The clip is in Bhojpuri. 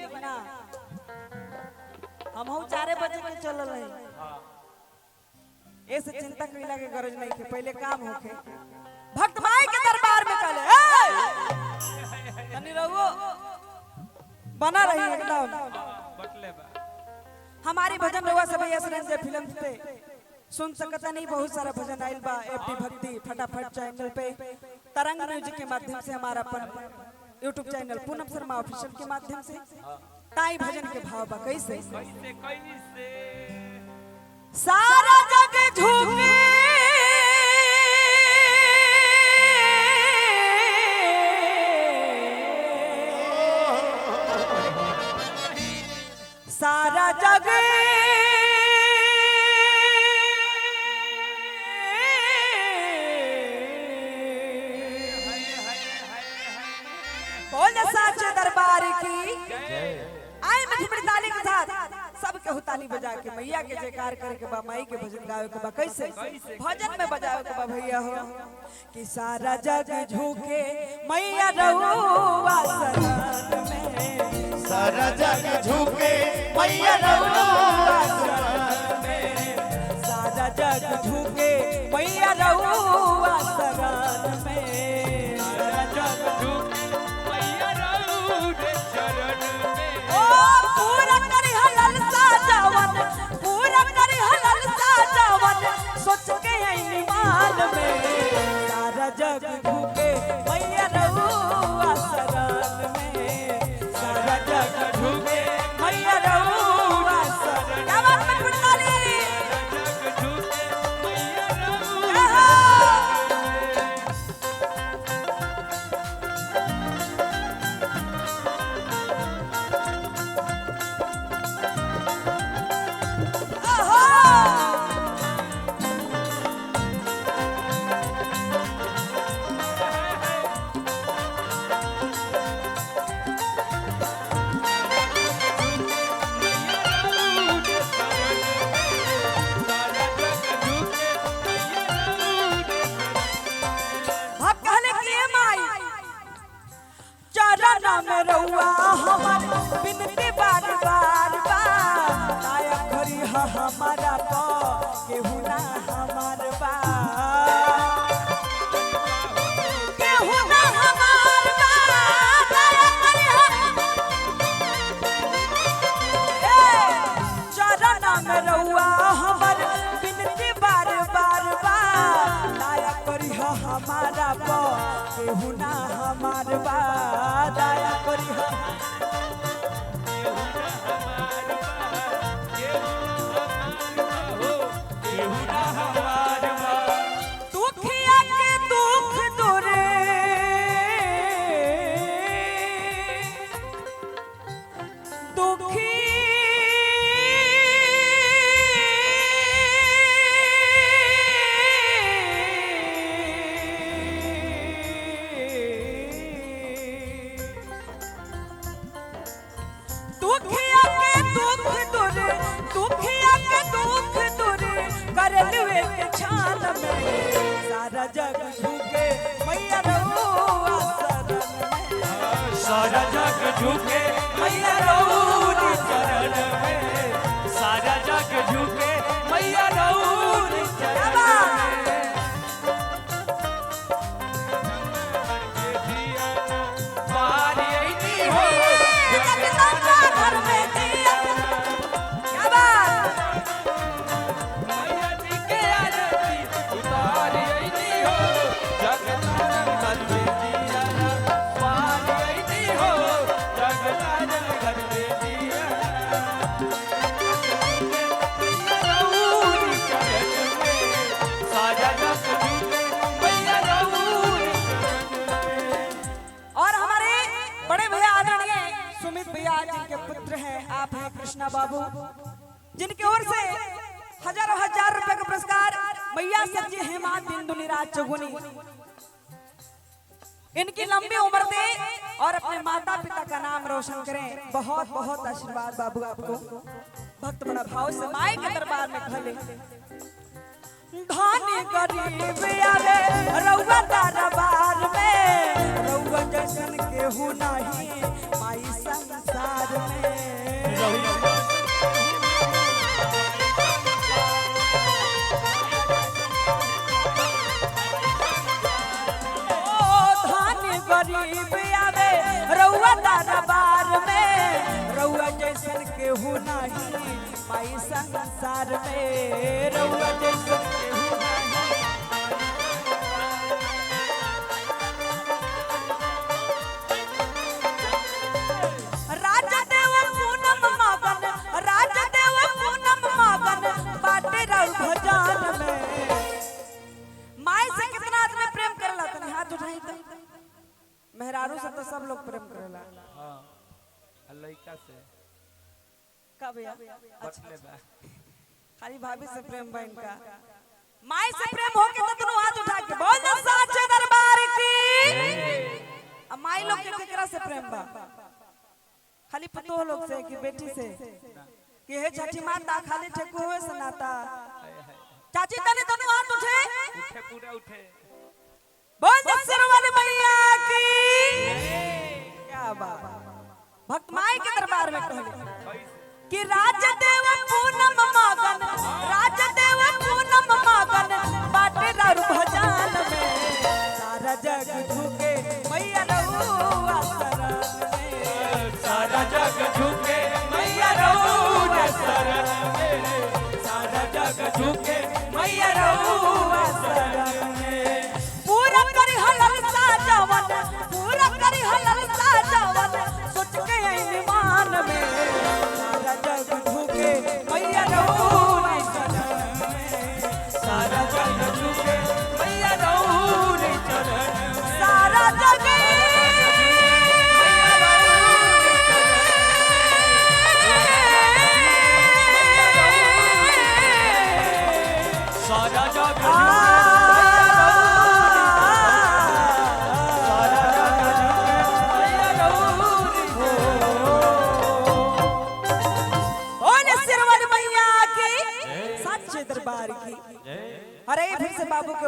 बनी कि ना हम 4 बजे के चलल है ऐसे चिंता कइला के गरज नहीं के पहले काम होके भक्त माई के दरबार में कहले तनी रहो बना रही एकदम बटले बा हमारी भजन रहुआ सब ऐसे फिल्म पे सुन सकता नहीं बहुत सारा भजन आइल बा एफडी भक्ति फटाफट चैनल पे तरंग म्यूजिक के माध्यम से हमारा अपन यूट्यूब चैनल पूनम शर्मा ऑफिशियल के माध्यम से ताई भजन के भाव बा कैसे कैसे सारा जग झूमे सारा जग बोले साचे दरबार की आए मीठी मीठी ताली के साथ सबके ताली बजा के मैया के जयकार करे के बा माई के भजन गावे के बा कैसे भजन में बजावे के बा भैया हो कि सारा जग झुके मैया रहुआ शरण में सारा जग झुके मैया रहुआ शरण में सारा जग झुके मैया रहुआ शरण में सारा जग झुके मैया रहुआ चरण में ओ पूरा करी हलल साजवन पूरा करी हलल साजवन सोच के ईमान में सारा जग झुके मैया रहुआ शरण में सारा जग झुके मैया रहुआ शरण क्या बात में फुटकारी जग झुके मैया रहुआ में रहुआ हमर बिनती बार बार आया घरी हमारा पा केहू ना हमार बा केहू ना हमार बा आया घरी चरण में रहुआ हमर बिनती बार बार आया घरी हमारा पा केहू ना हमार बा दया करी दुखिया के दुख दूरे दुखी दुखिया के दुख दूरे दुखिया के दुख दूरे कर लुए के छान में सारा जग झुके मैया रहुआ शरण में सारा जग झुके मैया रहुआ चरण में सारा जग झुके मैया रहुआ चरण में बारी ऐनी हो घर में दिया क्या बात मैया जी के आरती उतारी ऐनी हो जगतारण घर में दिया बारी ऐनी हो जगतारण घर में दिया मैया रहुआ चरण में सारा जग झुके मैया रहुआ और हमारे बड़े भैया आदरणीय सुमित भैया जिनके पुत्र हैं आप हैं कृष्णा बाबू जिनकी ओर से हजारों हजार रुपए का पुरस्कार मैया सच्ची हेमात बिंदु निराज चौगुनी इनकी लंबी उम्र दे और अपने माता पिता का नाम रोशन करें बहुत बहुत आशीर्वाद बाबू आपको भक्त बड़ा भाव से माई के दरबार में खले धनी गरीब आवे रउआ दरबार में रउआ जैसन केहू नहीं माई संसार में केहू नहीं पाई संसार में रउआ जैसन केहू नहीं। राजदेव पूनम मगन, राजदेव पूनम मगन बाटे रउआ भजन में। माई से कितना आदमी प्रेम करेला तनी हाथ उठाई त। मेहरारू से तो सब लोग प्रेम करेला। हां लइका से का भैया बचले बा खाली भाभी से प्रेम बहन का। माई से प्रेम हो के तो दोनों हाथ उठा के बोल दो साचे दरबार की। अब माई लोग के केकरा से प्रेम बा? खाली पतोह लोग से कि बेटी से कि हे छठी माता खाली ठेको होए सनाता। चाची तने दोनों हाथ उठे उठे पूरा उठे बोल दो सरवन मैया की। क्या बात भक्त माई के दरबार में कहले कि राजदेव पूनम मगन, राजदेव पूनम मगन बाटे रउआ भजन में। सारा जग झुके मैया रउआ शरण में। सारा जग झुके मैया रउआ शरण में। सारा जग झुके मैया रउआ शरण में। पूरा करी हलल साजवन, पूरा करी हलल साजवन सोच के ईमान में। सारा जग झुके मैया रउआ शरण में। सारा जग झुके मैया रउआ चरण में। सारा जग सारा जग दरबार की। अरे फिर से बाबू के